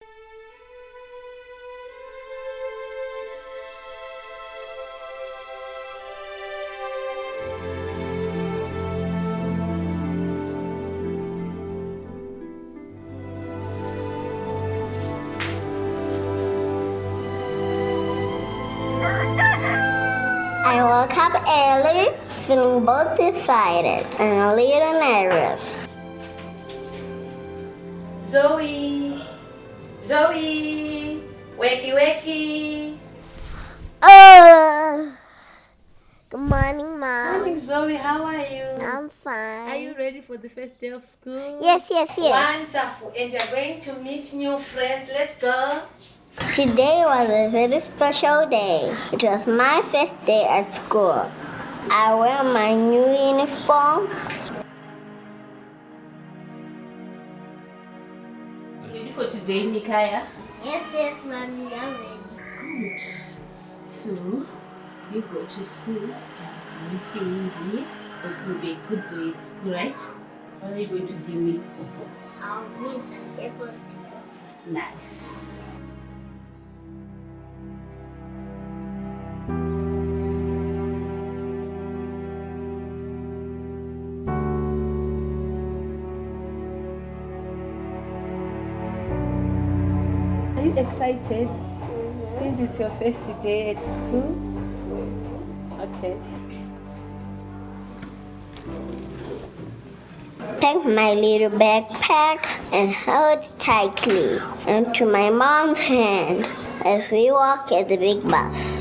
I woke up early, feeling both excited and a little nervous. Zoe! Zoe! Wakey, wakey! Good morning, Mom. Morning, Zoe. How are you? I'm fine. Are you ready for the first day of school? Yes. Wonderful. And you're going to meet new friends. Let's go. Today was a very special day. It was my first day at school. I wear my new uniform. Ready for today, Mikaya? Yes, Mommy, I'm ready. Good. So, you go to school and listen here. It will be a good boy at school, right? What are you going to bring me? I'll bring some papers. Nice. Are you excited since it's your first day at school? Okay. Pack my little backpack and hold tightly onto my mom's hand as we walk at the big bus.